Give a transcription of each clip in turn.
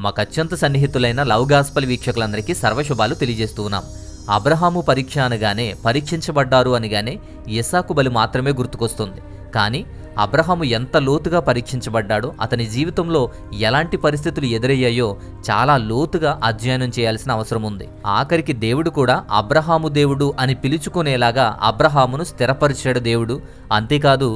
మాకు అత్యంత సన్నిహితులైన love gospel వీక్షకులందరికీ సర్వశుభాలు తెలియజేస్తూ ఉన్నాం. అబ్రహాము పరీక్ష అనగానే, పరీక్షించబడ్డారు అనగానే ఇస్సాకు బలి మాత్రమే గుర్తుకొస్తుంది. కానీ అబ్రహాము ఎంత లోతుగా పరీక్షించబడ్డాడో, అతని జీవితంలో ఎలాంటి పరిస్థితులు ఎదురయ్యాయో చాలా లోతుగా అధ్యయనం చేయాల్సిన అవసరం ఉంది. ఆఖరికి దేవుడు కూడా అబ్రహాము దేవుడు అని పిలుచుకునేలాగా అబ్రహామును స్థిరపరిచాడు దేవుడు. అంతేకాదు,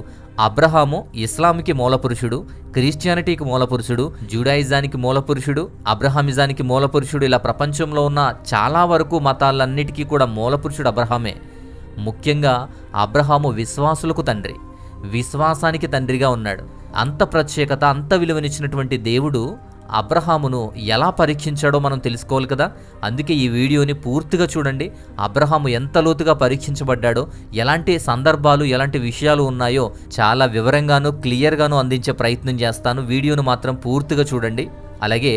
అబ్రహాము ఇస్లాంకి మూలపురుషుడు, క్రిస్టియానిటీకి మూలపురుషుడు, జూడాయిజానికి మూలపురుషుడు, అబ్రహామిజానికి మూలపురుషుడు. ఇలా ప్రపంచంలో ఉన్న చాలా వరకు మతాలన్నిటికీ కూడా మూలపురుషుడు అబ్రహామే. ముఖ్యంగా అబ్రహాము విశ్వాసులకు తండ్రి, విశ్వాసానికి తండ్రిగా ఉన్నాడు. అంత ప్రత్యేకత, అంత విలువనిచ్చినటువంటి దేవుడు అబ్రహామును ఎలా పరీక్షించాడో మనం తెలుసుకోవాలి కదా. అందుకే ఈ వీడియోని పూర్తిగా చూడండి. అబ్రహాము ఎంత లోతుగా పరీక్షించబడ్డాడో, ఎలాంటి సందర్భాలు, ఎలాంటి విషయాలు ఉన్నాయో చాలా వివరంగాను క్లియర్గాను అందించే ప్రయత్నం చేస్తాను. వీడియోను మాత్రం పూర్తిగా చూడండి. అలాగే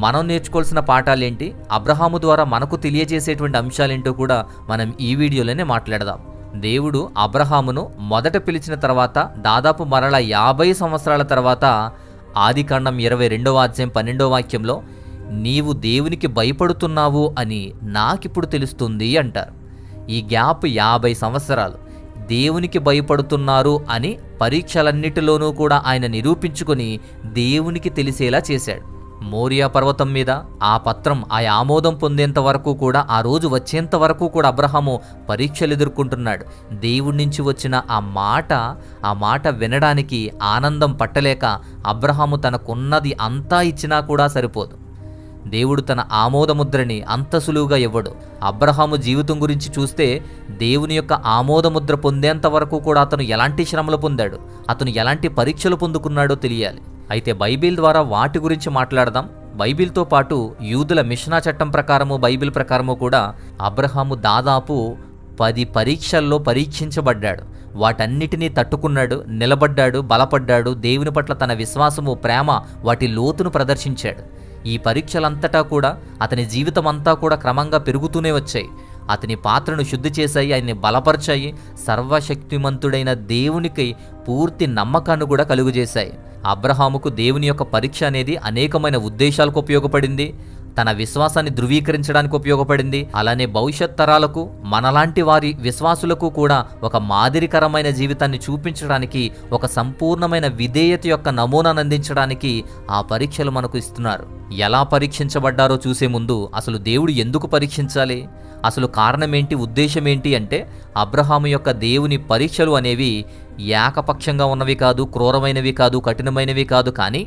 మనం నేర్చుకోవాల్సిన పాఠాలేంటి, అబ్రహాము ద్వారా మనకు తెలియజేసేటువంటి అంశాలేంటో కూడా మనం ఈ వీడియోలోనే మాట్లాడదాం. దేవుడు అబ్రహామును మొదట పిలిచిన తర్వాత దాదాపు మరలా 50 సంవత్సరాల తర్వాత ఆదికాండం 22వ అధ్యాయం 12వ వాక్యంలో నీవు దేవునికి భయపడుతున్నావు అని నాకిప్పుడు తెలుస్తుంది అంటారు. ఈ గ్యాప్ 50 సంవత్సరాలు దేవునికి భయపడుతున్నారు అని పరీక్షలన్నిటిలోనూ కూడా ఆయన నిరూపించుకొని దేవునికి తెలిసేలా చేశాడు. మోరియా పర్వతం మీద ఆ పత్రం, ఆ ఆమోదం పొందేంత వరకు కూడా, ఆ రోజు వచ్చేంత వరకు కూడా అబ్రహాము పరీక్షలు ఎదుర్కొంటున్నాడు. దేవుడి నుంచి వచ్చిన ఆ మాట వినడానికి ఆనందం పట్టలేక అబ్రహాము తనకున్నది అంతా ఇచ్చినా కూడా సరిపోదు. దేవుడు తన ఆమోదముద్రని అంత సులువుగా ఇవ్వడు. అబ్రహాము జీవితం గురించి చూస్తే దేవుని యొక్క ఆమోదముద్ర పొందేంత వరకు కూడా అతను ఎలాంటి శ్రమలు పొందాడు, అతను ఎలాంటి పరీక్షలు పొందుకున్నాడో తెలియాలి. అయితే బైబిల్ ద్వారా వాటి గురించి మాట్లాడదాం. బైబిల్తో పాటు యూదుల మిషనా చట్టం ప్రకారము, బైబిల్ ప్రకారము కూడా అబ్రహాము దాదాపు 10 పరీక్షల్లో పరీక్షించబడ్డాడు. వాటన్నిటినీ తట్టుకున్నాడు, నిలబడ్డాడు, బలపడ్డాడు. దేవుని పట్ల తన విశ్వాసము, ప్రేమ, వాటి లోతును ప్రదర్శించాడు. ఈ పరీక్షలంతటా కూడా అతని జీవితం అంతా కూడా క్రమంగా పెరుగుతూనే వచ్చాయి. అతని పాత్రను శుద్ధి చేశాయి, ఆయన్ని బలపరిచాయి. సర్వశక్తిమంతుడైన దేవునికి పూర్తి నమ్మకాన్ని కూడా కలుగజేశాయి. అబ్రహాముకు దేవుని యొక్క పరీక్ష అనేది అనేకమైన ఉద్దేశాలకు ఉపయోగపడింది. తన విశ్వాసాన్ని ధృవీకరించడానికి ఉపయోగపడింది. అలానే భవిష్యత్ తరాలకు, మనలాంటి వారి విశ్వాసులకు కూడా ఒక మాదిరికరమైన జీవితాన్ని చూపించడానికి, ఒక సంపూర్ణమైన విధేయత యొక్క నమూనాను అందించడానికి ఆ పరీక్షలు మనకు ఇస్తున్నారు. ఎలా పరీక్షించబడ్డారో చూసే ముందు అసలు దేవుడు ఎందుకు పరీక్షించాలి, అసలు కారణం ఏంటి, ఉద్దేశం ఏంటి అంటే, అబ్రహాము యొక్క దేవుని పరీక్షలు అనేవి ఏకపక్షంగా ఉన్నవి కాదు, క్రూరమైనవి కాదు, కఠినమైనవి కాదు. కానీ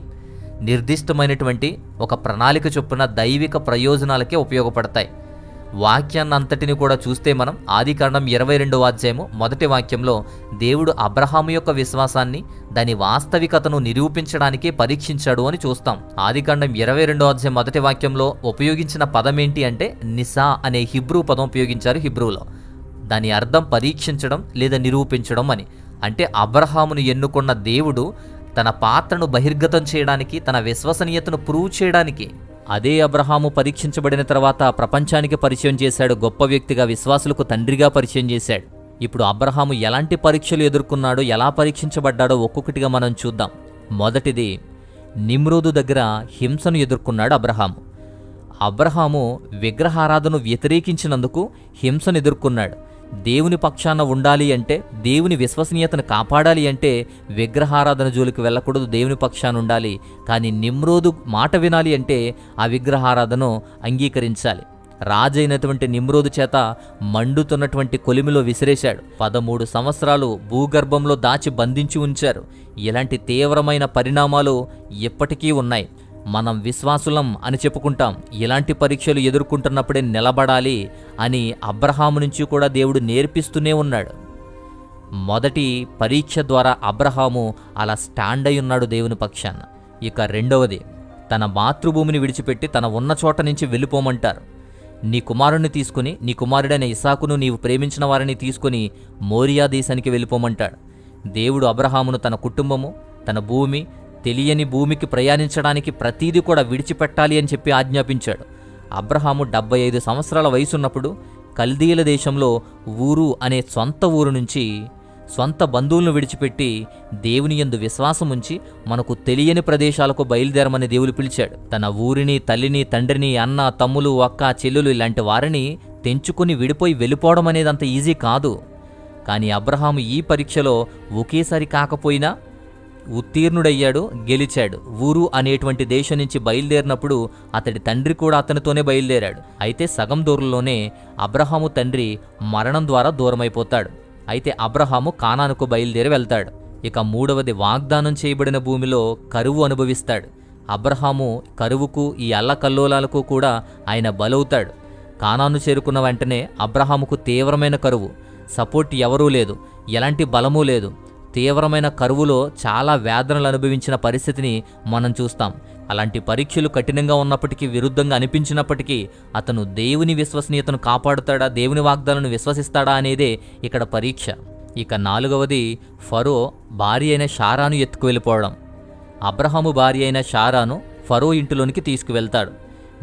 నిర్దిష్టమైనటువంటి ఒక ప్రణాళిక చొప్పున దైవిక ప్రయోజనాలకే ఉపయోగపడతాయి. వాక్యాన్నంతటిని కూడా చూస్తే మనం ఆదికాండం 22వ అధ్యాయము 1వ వాక్యంలో దేవుడు అబ్రహాము యొక్క విశ్వాసాన్ని, దాని వాస్తవికతను నిరూపించడానికే పరీక్షించాడు అని చూస్తాం. ఆదికాండం 22వ అధ్యాయం 1వ వాక్యంలో ఉపయోగించిన పదం ఏంటి అంటే నిసా అనే హిబ్రూ పదం ఉపయోగించారు. హిబ్రూలో దాని అర్థం పరీక్షించడం లేదా నిరూపించడం అని. అంటే అబ్రహామును ఎన్నుకున్న దేవుడు తన పాత్రను బహిర్గతం చేయడానికి, తన విశ్వసనీయతను ప్రూవ్ చేయడానికి. అదే అబ్రహాము పరీక్షించబడిన తర్వాత ప్రపంచానికి పరిచయం చేశాడు. గొప్ప వ్యక్తిగా, విశ్వాసులకు తండ్రిగా పరిచయం చేశాడు. ఇప్పుడు అబ్రహాము ఎలాంటి పరీక్షలు ఎదుర్కొన్నాడో, ఎలా పరీక్షించబడ్డాడో ఒక్కొక్కటిగా మనం చూద్దాం. మొదటిది, నిమ్రోదు దగ్గర హింసను ఎదుర్కొన్నాడు అబ్రహాము. అబ్రహాము విగ్రహారాధనను వ్యతిరేకించినందుకు హింసను ఎదుర్కొన్నాడు. దేవుని పక్షాన ఉండాలి అంటే, దేవుని విశ్వసనీయతను కాపాడాలి అంటే విగ్రహారాధన జోలికి వెళ్ళకూడదు, దేవుని పక్షాన ఉండాలి. కానీ నిమ్రోదు మాట వినాలి అంటే ఆ విగ్రహారాధనను అంగీకరించాలి. రాజైనటువంటి నిమ్రోదు చేత మండుతున్నటువంటి కొలిమిలో విసిరేశాడు. 13 సంవత్సరాలు భూగర్భంలో దాచి బంధించి ఉంచారు. ఇలాంటి తీవ్రమైన పరిణామాలు ఇప్పటికీ ఉన్నాయి. మనం విశ్వాసులం అని చెప్పుకుంటాం. ఇలాంటి పరీక్షలు ఎదుర్కొంటున్నప్పుడే నిలబడాలి అని అబ్రహాము నుంచి కూడా దేవుడు నేర్పిస్తూనే ఉన్నాడు. మొదటి పరీక్ష ద్వారా అబ్రహాము అలా స్టాండ్ అయి ఉన్నాడు దేవుని పక్షాన. ఇక రెండవది, తన మాతృభూమిని విడిచిపెట్టి తన ఉన్న చోట నుంచి వెళ్ళిపోమంటారు. నీ కుమారుణ్ణి తీసుకుని, నీ కుమారుడైన ఇస్సాకును, నీవు ప్రేమించిన వారిని తీసుకుని మోరియా దేశానికి వెళ్ళిపోమంటాడు. దేవుడు అబ్రహామును తన కుటుంబము, తన భూమి, తెలియని భూమికి ప్రయాణించడానికి ప్రతీది కూడా విడిచిపెట్టాలి అని చెప్పి ఆజ్ఞాపించాడు. అబ్రహాము 75 సంవత్సరాల వయసున్నప్పుడు కల్దీయుల దేశంలో ఊరు అనే సొంత ఊరు నుంచి స్వంత బంధువులను విడిచిపెట్టి దేవుని యందు విశ్వాసముంచి మనకు తెలియని ప్రదేశాలకు బయలుదేరమని దేవుడు పిలిచాడు. తన ఊరిని, తల్లిని, తండ్రిని, అన్న, తమ్ములు, అక్క, చెల్లులు ఇలాంటి వారిని తెంచుకుని విడిపోయి వెళ్ళిపోవడం అనేది అంత ఈజీ కాదు. కానీ అబ్రహాము ఈ పరీక్షలో ఒకేసారి కాకపోయినా ఉత్తీర్ణుడయ్యాడు, గెలిచాడు. ఊరు అనేటువంటి దేశం నుంచి బయలుదేరినప్పుడు అతడి తండ్రి కూడా అతనితోనే బయలుదేరాడు. అయితే సగం దూరంలోనే అబ్రహాము తండ్రి మరణం ద్వారా దూరమైపోతాడు. అయితే అబ్రహాము కానానుకు బయలుదేరి వెళ్తాడు. ఇక మూడవది, వాగ్దానం చేయబడిన భూమిలో కరువు అనుభవిస్తాడు. అబ్రహాము కరువుకు, ఈ అల్లకల్లోలాలకు కూడా ఆయన బలవుతాడు. కానాను చేరుకున్న వెంటనే అబ్రహాముకు తీవ్రమైన కరువు, సపోర్ట్ ఎవరూ లేదు, ఎలాంటి బలమూ లేదు. తీవ్రమైన కరువులో చాలా వేదనలు అనుభవించిన పరిస్థితిని మనం చూస్తాం. అలాంటి పరీక్షలు కఠినంగా ఉన్నప్పటికీ, విరుద్ధంగా అనిపించినప్పటికీ అతను దేవుని విశ్వసనీయతను కాపాడుతాడా, దేవుని వాగ్దానాలను విశ్వసిస్తాడా అనేదే ఇక్కడ పరీక్ష. ఇక నాలుగవది, ఫరో భార్య అయిన శారాను ఎత్తుకు వెళ్ళిపోవడం. అబ్రహాము భార్య అయిన శారాను ఫరో ఇంటిలోనికి తీసుకువెళ్తాడు.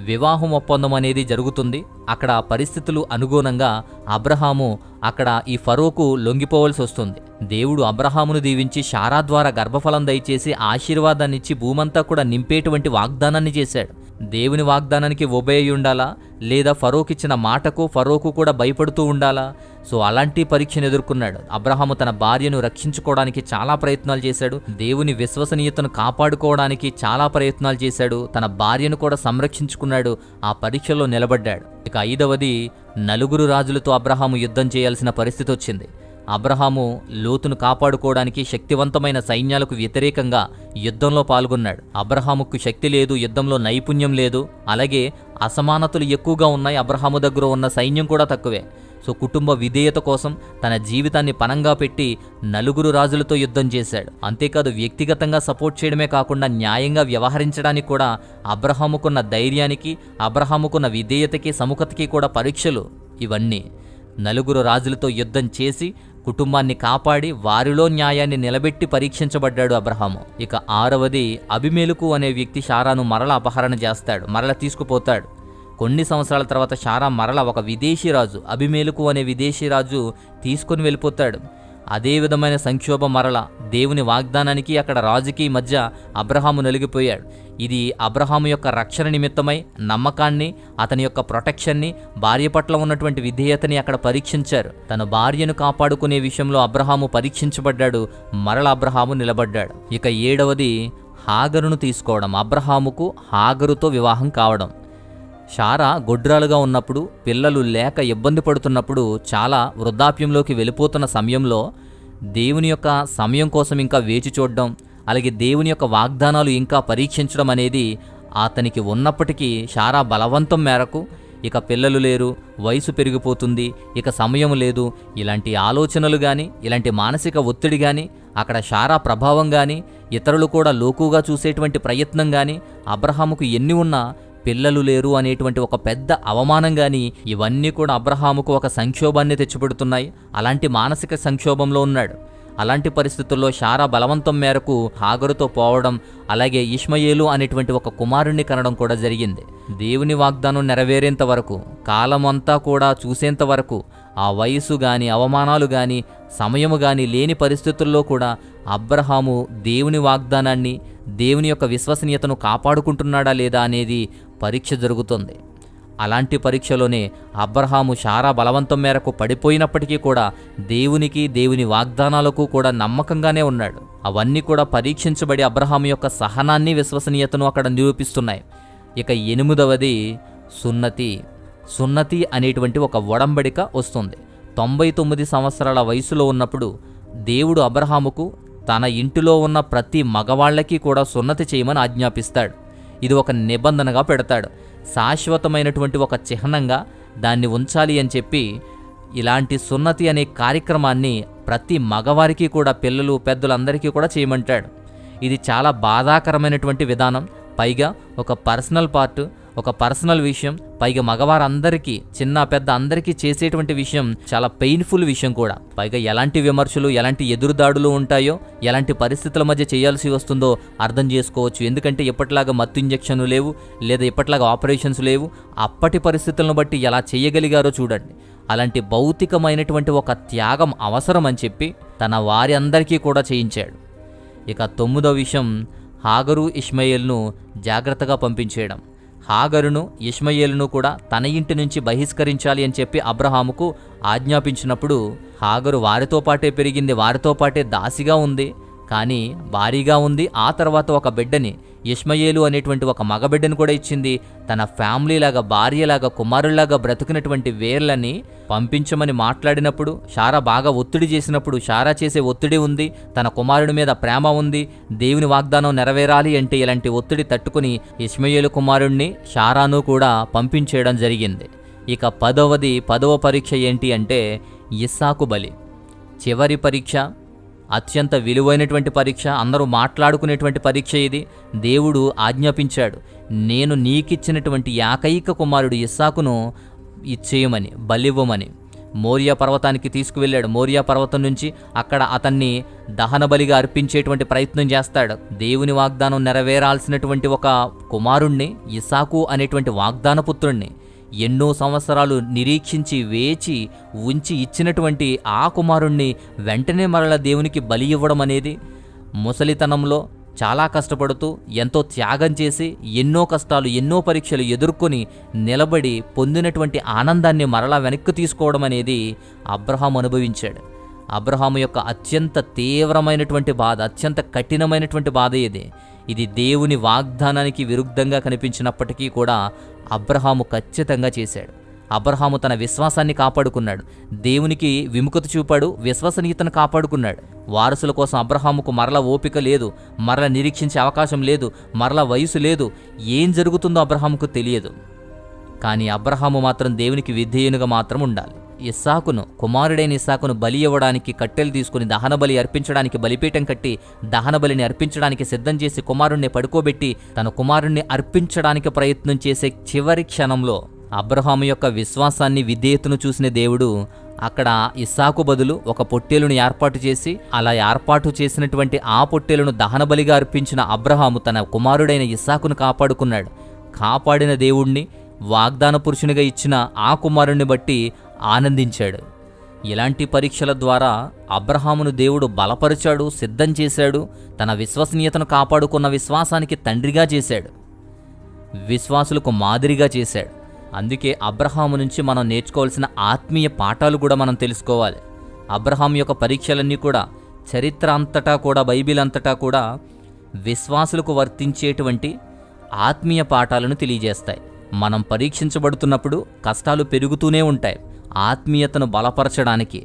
వివాహం ఒప్పందం అనేది జరుగుతుంది. అక్కడ పరిస్థితులు అనుగుణంగా అబ్రహాము అక్కడ ఈ ఫరోకు లొంగిపోవలసి వస్తుంది. దేవుడు అబ్రహామును దీవించి శారా ద్వారా గర్భఫలం దయచేసి ఆశీర్వాదాన్నిచ్చి భూమంతా కూడా నింపేటువంటి వాగ్దానాన్ని చేశాడు. దేవుని వాగ్దానానికి ఒబేయి ఉండాలా, లేదా ఫరోకిచ్చిన మాటకు ఫరోకు కూడా భయపడుతూ ఉండాలా? సో అలాంటి పరీక్షను ఎదుర్కొన్నాడు. అబ్రహాము తన భార్యను రక్షించుకోవడానికి చాలా ప్రయత్నాలు చేశాడు. దేవుని విశ్వసనీయతను కాపాడుకోవడానికి చాలా ప్రయత్నాలు చేశాడు. తన భార్యను కూడా సంరక్షించుకున్నాడు. ఆ పరీక్షలో నిలబడ్డాడు. ఇక ఐదవది, నలుగురు రాజులతో అబ్రహాము యుద్ధం చేయాల్సిన పరిస్థితి వచ్చింది. అబ్రహాము లోతును కాపాడుకోవడానికి శక్తివంతమైన సైన్యాలకు వ్యతిరేకంగా యుద్ధంలో పాల్గొన్నాడు. అబ్రహాముకు శక్తి లేదు, యుద్ధంలో నైపుణ్యం లేదు, అలాగే అసమానతలు ఎక్కువగా ఉన్నాయి. అబ్రహాము దగ్గర ఉన్న సైన్యం కూడా తక్కువే. సో కుటుంబ విధేయత కోసం తన జీవితాన్ని పణంగా పెట్టి నలుగురు రాజులతో యుద్ధం చేశాడు. అంతేకాదు, వ్యక్తిగతంగా సపోర్ట్ చేయడమే కాకుండా న్యాయంగా వ్యవహరించడానికి కూడా అబ్రహాముకున్న ధైర్యానికి, అబ్రహాముకున్న విధేయతకి, సముఖతకి కూడా పరీక్షలు ఇవన్నీ. నలుగురు రాజులతో యుద్ధం చేసి కుటుంబాన్ని కాపాడి వారిలో న్యాయాన్ని నిలబెట్టి పరీక్షించబడ్డాడు అబ్రహాము. ఇక ఆరవది, అబిమెలెకు అనే వ్యక్తి శారాను మరల అపహరణ చేస్తాడు, మరల తీసుకుపోతాడు. కొన్ని సంవత్సరాల తర్వాత శారా మరల ఒక విదేశీ రాజు, అబిమెలెకు అనే విదేశీ రాజు తీసుకుని వెళ్ళిపోతాడు. అదే విధమైన సంక్షోభం మరల దేవుని వాగ్దానానికి అక్కడ రాజుకి మధ్య అబ్రహాము నలిగిపోయాడు. ఇది అబ్రహాము యొక్క రక్షణ నిమిత్తమై నమ్మకాన్ని, అతని యొక్క ప్రొటెక్షన్ని, భార్య పట్ల ఉన్నటువంటి విధేయతని అక్కడ పరీక్షించారు. తన భార్యను కాపాడుకునే విషయంలో అబ్రహాము పరీక్షించబడ్డాడు. మరల అబ్రహాము నిలబడ్డాడు. ఇక ఏడవది, హాగరును తీసుకోవడం. అబ్రహాముకు హాగరుతో వివాహం కావడం. శారా గొడ్రాలుగా ఉన్నప్పుడు, పిల్లలు లేక ఇబ్బంది పడుతున్నప్పుడు, చాలా వృద్ధాప్యంలోకి వెళ్ళిపోతున్న సమయంలో దేవుని యొక్క సమయం కోసం ఇంకా వేచి చూడడం, అలాగే దేవుని యొక్క వాగ్దానాలు ఇంకా పరీక్షించడం అనేది అతనికి ఉన్నప్పటికీ శారా బలవంతం మేరకు ఇక పిల్లలు లేరు, వయసు పెరిగిపోతుంది, ఇక సమయం లేదు, ఇలాంటి ఆలోచనలు కానీ, ఇలాంటి మానసిక ఒత్తిడి కానీ, అక్కడ శారా ప్రభావం కానీ, ఇతరులు కూడా లోకుగా చూసేటువంటి ప్రయత్నం కానీ, అబ్రహాముకు ఎన్ని ఉన్నా పిల్లలు లేరు అనేటువంటి ఒక పెద్ద అవమానం కానీ, ఇవన్నీ కూడా అబ్రహాముకు ఒక సంక్షోభాన్ని తెచ్చిపెడుతున్నాయి. అలాంటి మానసిక సంక్షోభంలో ఉన్నాడు. అలాంటి పరిస్థితుల్లో శారా బలవంతం మేరకు హాగరుతో పోవడం, అలాగే ఇష్మయేలు అనేటువంటి ఒక కుమారుణ్ణి కనడం కూడా జరిగింది. దేవుని వాగ్దానం నెరవేరేంత వరకు, కాలమంతా కూడా చూసేంత వరకు, ఆ వయసు గాని, అవమానాలు గాని, సమయము గాని లేని పరిస్థితుల్లో కూడా అబ్రహాము దేవుని వాగ్దానాన్ని, దేవుని యొక్క విశ్వసనీయతను కాపాడుకుంటున్నాడా లేదా అనేది పరీక్ష జరుగుతుంది. అలాంటి పరీక్షలోనే అబ్రహాము శారా బలవంతం మేరకు పడిపోయినప్పటికీ కూడా దేవునికి, దేవుని వాగ్దానాలకు కూడా నమ్మకంగానే ఉన్నాడు. అవన్నీ కూడా పరీక్షించబడి అబ్రహాము యొక్క సహనాన్ని, విశ్వసనీయతను అక్కడ నిరూపిస్తున్నాయి. ఇక ఎనిమిదవది, సున్నతి. సున్నతి అనేటువంటి ఒక ఒడంబడిక వస్తుంది. 99 సంవత్సరాల వయసులో ఉన్నప్పుడు దేవుడు అబ్రహాముకు తన ఇంటిలో ఉన్న ప్రతి మగవాళ్లకి కూడా సున్నతి చేయమని ఆజ్ఞాపిస్తాడు. ఇది ఒక నిబంధనగా పెడతాడు. శాశ్వతమైనటువంటి ఒక చిహ్నంగా దాన్ని ఉంచాలి అని చెప్పి ఇలాంటి సున్నతి అనే కార్యక్రమాన్ని ప్రతి మగవారికి కూడా, పిల్లలు పెద్దలందరికీ కూడా చేయమంటాడు. ఇది చాలా బాధాకరమైనటువంటి విధానం. పైగా ఒక పర్సనల్ పార్ట్, ఒక పర్సనల్ విషయం, పైగా మగవారందరికీ, చిన్న పెద్ద అందరికీ చేసేటువంటి విషయం, చాలా పెయిన్ఫుల్ విషయం కూడా. పైగా ఎలాంటి విమర్శలు, ఎలాంటి ఎదురుదాడులు ఉంటాయో, ఎలాంటి పరిస్థితుల మధ్య చేయాల్సి వస్తుందో అర్థం చేసుకోవచ్చు. ఎందుకంటే ఇప్పటిలాగా మత్తు ఇంజెక్షన్లు లేవు, లేదా ఇప్పటిలాగా ఆపరేషన్స్ లేవు. అప్పటి పరిస్థితులను బట్టి ఎలా చేయగలిగారో చూడండి. అలాంటి భౌతికమైనటువంటి ఒక త్యాగం అవసరం అని చెప్పి తన వారి అందరికీ కూడా చేయించాడు. ఇక 9వ విషయం హాగరు ఇష్మాయేలును జాగ్రత్తగా పంపించేయడం. హాగరును ఇష్మాయేలును కూడా తన ఇంటి నుంచి బహిష్కరించాలి అని చెప్పి అబ్రహాముకు ఆజ్ఞాపించినప్పుడు హాగరు వారితో పాటే పెరిగింది, వారితో పాటే దాసిగా ఉంది, కానీ భారీగా ఉంది. ఆ తర్వాత ఒక బిడ్డని, ఇష్మాయేలు అనేటువంటి ఒక మగబిడ్డను కూడా ఇచ్చింది. తన ఫ్యామిలీలాగా, భార్యలాగా, కుమారుల్లాగా బ్రతుకున్నటువంటి వేర్లని పంపించమని మాట్లాడినప్పుడు, శారా బాగా ఒత్తిడి చేసినప్పుడు, శారా చేసే ఒత్తిడి ఉంది, తన కుమారుడి మీద ప్రేమ ఉంది, దేవుని వాగ్దానం నెరవేరాలి అంటే ఇలాంటి ఒత్తిడి తట్టుకుని ఇష్మాయేలు కుమారుణ్ణి శారాను కూడా పంపించేయడం జరిగింది. ఇక 10వ పరీక్ష ఏంటి అంటే ఇస్సాకు బలి. చివరి పరీక్ష, అత్యంత విలువైనటువంటి పరీక్ష, అందరూ మాట్లాడుకునేటువంటి పరీక్ష ఇది. దేవుడు ఆజ్ఞాపించాడు, నేను నీకిచ్చినటువంటి ఏకైక కుమారుడు ఇస్సాకును ఇచ్చేయమని, బలివ్వమని. మోరియా పర్వతానికి తీసుకువెళ్ళాడు. మోరియా పర్వతం నుంచి అక్కడ అతన్ని దహన బలిగా అర్పించేటువంటి ప్రయత్నం చేస్తాడు. దేవుని వాగ్దానం నెరవేరాల్సినటువంటి ఒక కుమారుణ్ణి, ఇస్సాకు అనేటువంటి వాగ్దాన పుత్రుణ్ణి ఎన్నో సంవత్సరాలు నిరీక్షించి వేచి ఉంచి ఇచ్చినటువంటి ఆ కుమారుణ్ణి వెంటనే మరల దేవునికి బలి ఇవ్వడం అనేది, ముసలితనంలో చాలా కష్టపడుతూ ఎంతో త్యాగం చేసి ఎన్నో కష్టాలు, ఎన్నో పరీక్షలు ఎదుర్కొని నిలబడి పొందినటువంటి ఆనందాన్ని మరలా వెనక్కి తీసుకోవడం అనేది అబ్రహాము అనుభవించాడు. అబ్రహాము యొక్క అత్యంత తీవ్రమైనటువంటి బాధ, అత్యంత కఠినమైనటువంటి బాధ ఇది దేవుని వాగ్దానానికి విరుద్ధంగా కనిపించినప్పటికీ కూడా అబ్రహాము ఖచ్చితంగా చేశాడు. అబ్రహాము తన విశ్వాసాన్ని కాపాడుకున్నాడు, దేవునికి విముఖత చూపాడు, విశ్వసనీయతను కాపాడుకున్నాడు. వారసుల కోసం అబ్రహాముకు మరల ఓపిక లేదు, మరల నిరీక్షించే అవకాశం లేదు, మరల వయసు లేదు, ఏం జరుగుతుందో అబ్రహాముకు తెలియదు. కానీ అబ్రహాము మాత్రం దేవునికి విధేయునిగా మాత్రం ఉండాలి. ఇస్సాకును, కుమారుడైన ఇస్సాకును బలి ఇవ్వడానికి కట్టెలు తీసుకుని దహన బలి అర్పించడానికి బలిపీఠం కట్టి దహన బలిని అర్పించడానికి సిద్ధం చేసి కుమారుణ్ణి పడుకోబెట్టి తన కుమారుణ్ణి అర్పించడానికి ప్రయత్నం చేసే చివరి క్షణంలో అబ్రహాము యొక్క విశ్వాసాన్ని, విధేయతను చూసిన దేవుడు అక్కడ ఇస్సాకు బదులు ఒక పొట్టేలును ఏర్పాటు చేసి, అలా ఏర్పాటు చేసినటువంటి ఆ పొట్టేలును దహన బలిగా అర్పించిన అబ్రహాము తన కుమారుడైన ఇస్సాకును కాపాడుకున్నాడు. కాపాడిన దేవుణ్ణి, వాగ్దాన పురుషునిగా ఇచ్చిన ఆ కుమారుణ్ణి బట్టి ఆనందించాడు. ఇలాంటి పరీక్షల ద్వారా అబ్రహామును దేవుడు బలపరిచాడు, సిద్ధం చేశాడు, తన విశ్వసనీయతను కాపాడుకున్న విశ్వాసానికి తండ్రిగా చేశాడు, విశ్వాసులకు మాదిరిగా చేశాడు. అందుకే అబ్రహాము నుంచి మనం నేర్చుకోవాల్సిన ఆత్మీయ పాఠాలు కూడా మనం తెలుసుకోవాలి. అబ్రహాం యొక్క పరీక్షలన్నీ కూడా, చరిత్ర అంతటా కూడా, బైబిల్ అంతటా కూడా విశ్వాసులకు వర్తించేటువంటి ఆత్మీయ పాఠాలను తెలియజేస్తాయి. మనం పరీక్షించబడుతున్నప్పుడు కష్టాలు పెరుగుతూనే ఉంటాయి. ఆత్మీయతను బలపరచడానికి,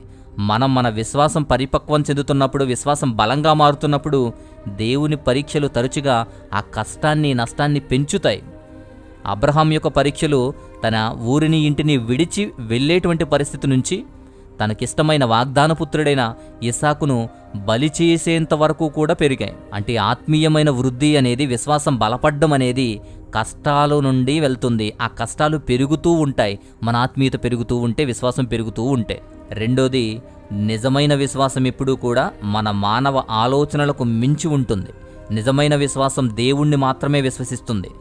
మనం మన విశ్వాసం పరిపక్వం చెందుతున్నప్పుడు, విశ్వాసం బలంగా మారుతున్నప్పుడు దేవుని పరీక్షలు తరచుగా ఆ కష్టాన్ని, నష్టాన్ని పెంచుతాయి. అబ్రహాం యొక్క పరీక్షలు తన ఊరిని, ఇంటిని విడిచి వెళ్ళేటువంటి పరిస్థితి నుంచి తనకిష్టమైన వాగ్దానపుత్రుడైన ఇస్సాకును బలి చేసేంత వరకు కూడా పెరిగాయి. అంటే ఆత్మీయమైన వృద్ధి అనేది, విశ్వాసం బలపడ్డం అనేది కష్టాల నుండి వెళ్తుంది. ఆ కష్టాలు పెరుగుతూ ఉంటాయి. మన ఆత్మీయత పెరుగుతూ ఉంటే, విశ్వాసం పెరుగుతూ ఉంటే. రెండోది, నిజమైన విశ్వాసం ఎప్పుడూ కూడా మన మానవ ఆలోచనలకు మించి ఉంటుంది. నిజమైన విశ్వాసం దేవుణ్ణి మాత్రమే విశ్వసిస్తుంది.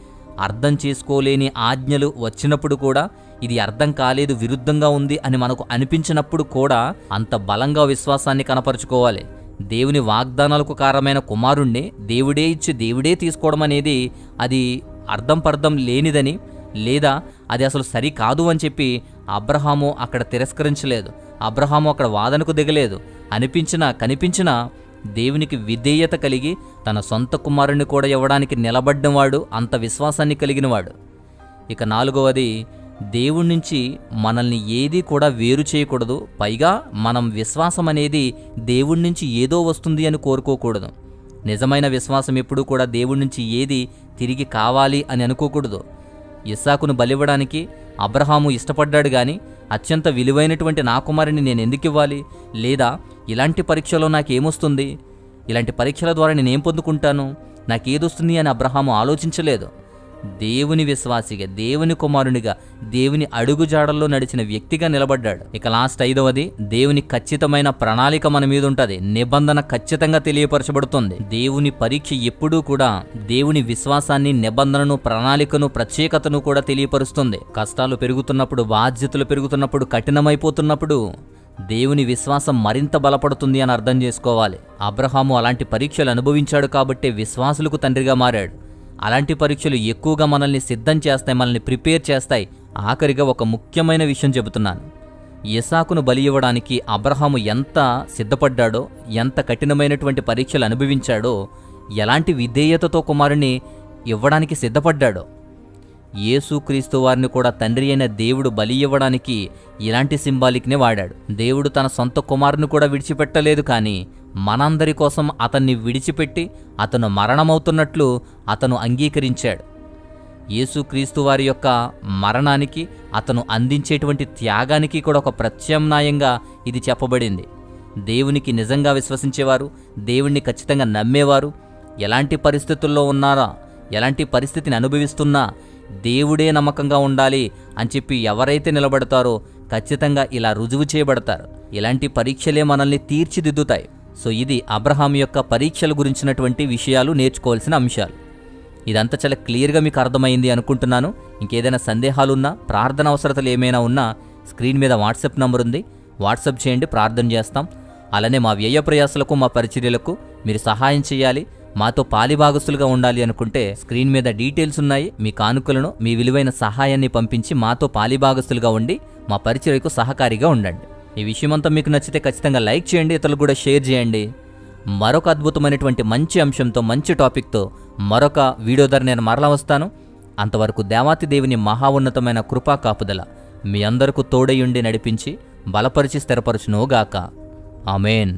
అర్థం చేసుకోలేని ఆజ్ఞలు వచ్చినప్పుడు కూడా, ఇది అర్థం కాలేదు, విరుద్ధంగా ఉంది అని మనకు అనిపించినప్పుడు కూడా అంత బలంగా విశ్వాసాన్ని కనపరుచుకోవాలి. దేవుని వాగ్దానాలకు కారణమైన కుమారుణ్ణి దేవుడే ఇచ్చి దేవుడే తీసుకోవడం అనేది అది అర్థం పర్థం లేనిదని, లేదా అది అసలు సరికాదు అని చెప్పి అబ్రహాము అక్కడ తిరస్కరించలేదు. అబ్రహాము అక్కడ వాదనకు దిగలేదు. అనిపించినా కనిపించినా దేవునికి విధేయత కలిగి తన సొంత కుమారుణ్ణి కూడా ఇవ్వడానికి నిలబడ్డవాడు, అంత విశ్వాసాన్ని కలిగినవాడు. ఇక 4వది, దేవుడి నుంచి మనల్ని ఏది కూడా వేరు చేయకూడదు. పైగా మనం విశ్వాసం అనేది దేవుడి నుంచి ఏదో వస్తుంది అని కోరుకోకూడదు. నిజమైన విశ్వాసం ఎప్పుడూ కూడా దేవుడి నుంచి ఏది తిరిగి కావాలి అని అనుకోకూడదు. ఇస్సాకును బలివ్వడానికి అబ్రహాము ఇష్టపడ్డాడు, కానీ అత్యంత విలువైనటువంటి నా కుమారుని నేను ఎందుకు ఇవ్వాలి, లేదా ఇలాంటి పరీక్షలో నాకేమొస్తుంది, ఇలాంటి పరీక్షల ద్వారా నేనేం పొందుకుంటాను, నాకేదొస్తుంది అని అబ్రహాము ఆలోచించలేదు. దేవుని విశ్వాసిగా, దేవుని కుమారునిగా, దేవుని అడుగుజాడల్లో నడిచిన వ్యక్తిగా నిలబడ్డాడు. ఇక లాస్ట్ 5వది, దేవుని ఖచ్చితమైన ప్రణాళిక మన మీద ఉంటుంది. నిబంధన ఖచ్చితంగా తెలియపరచబడుతుంది. దేవుని పరీక్ష ఎప్పుడూ కూడా దేవుని విశ్వాసాన్ని, నిబంధనను, ప్రణాళికను, ప్రత్యేకతను కూడా తెలియపరుస్తుంది. కష్టాలు పెరుగుతున్నప్పుడు, బాధ్యతలు పెరుగుతున్నప్పుడు, కఠినమైపోతున్నప్పుడు దేవుని విశ్వాసం మరింత బలపడుతుంది అని అర్థం చేసుకోవాలి. అబ్రహాము అలాంటి పరీక్షలు అనుభవించాడు కాబట్టే విశ్వాసులకు తండ్రిగా మారాడు. అలాంటి పరీక్షలు ఎక్కువగా మనల్ని సిద్ధం చేస్తాయి, మనల్ని ప్రిపేర్ చేస్తాయి. ఆఖరిగా ఒక ముఖ్యమైన విషయం చెబుతున్నాను. ఇస్సాకును బలి ఇవ్వడానికి అబ్రహాము ఎంత సిద్ధపడ్డాడో, ఎంత కఠినమైనటువంటి పరీక్షలు అనుభవించాడో, ఎలాంటి విధేయతతో కుమారుని ఇవ్వడానికి సిద్ధపడ్డాడో, యేసుక్రీస్తు వారిని కూడా తండ్రి అయిన దేవుడు బలి ఇవ్వడానికి ఇలాంటి సింబాలిక్నే వాడాడు. దేవుడు తన సొంత కుమారుని కూడా విడిచిపెట్టలేదు, కానీ మనందరి కోసం అతన్ని విడిచిపెట్టి అతను మరణమవుతున్నట్లు అతను అంగీకరించాడు. యేసుక్రీస్తు వారి యొక్క మరణానికి, అతను అందించేటువంటి త్యాగానికి కూడా ఒక ప్రత్యామ్నాయంగా ఇది చెప్పబడింది. దేవునికి నిజంగా విశ్వసించేవారు, దేవుణ్ణి ఖచ్చితంగా నమ్మేవారు, ఎలాంటి పరిస్థితుల్లో ఉన్నారా, ఎలాంటి పరిస్థితిని అనుభవిస్తున్నా దేవుడే నమ్మకంగా ఉండాలి అని చెప్పి ఎవరైతే నిలబడతారో ఖచ్చితంగా ఇలా రుజువు చేయబడతారు. ఇలాంటి పరీక్షలే మనల్ని తీర్చిదిద్దుతాయి. సో ఇది అబ్రహాం యొక్క పరీక్షల గురించినటువంటి విషయాలు, నేర్చుకోవాల్సిన అంశాలు. ఇదంతా చాలా క్లియర్గా మీకు అర్థమైంది అనుకుంటున్నాను. ఇంకేదైనా సందేహాలున్నా, ప్రార్థన అవసరతలు ఏమైనా ఉన్నా స్క్రీన్ మీద వాట్సాప్ నంబర్ ఉంది, వాట్సాప్ చేయండి, ప్రార్థన చేస్తాం. అలానే మా వ్యయ ప్రయాసలకు, మా పరిచర్యలకు మీరు సహాయం చేయాలి, మాతో పాలిభాగస్తులుగా ఉండాలి అనుకుంటే స్క్రీన్ మీద డీటెయిల్స్ ఉన్నాయి. మీ కానుకలను, మీ విలువైన సహాయాన్ని పంపించి మాతో పాలిభాగస్తులుగా ఉండి మా పరిచర్యకు సహకారిగా ఉండండి. ఈ విషయమంతా మీకు నచ్చితే ఖచ్చితంగా లైక్ చేయండి, ఇతరులకు కూడా షేర్ చేయండి. మరొక అద్భుతమైనటువంటి మంచి అంశంతో, మంచి టాపిక్తో మరొక వీడియో ద్వారా నేను మరలా వస్తాను. అంతవరకు దేవాతి దేవుని మహా ఉన్నతమైన కృపా కాపుదల మీ అందరకు తోడయుండి నడిపించి బలపరిచి స్థిరపరచునుగాక. ఆమేన్.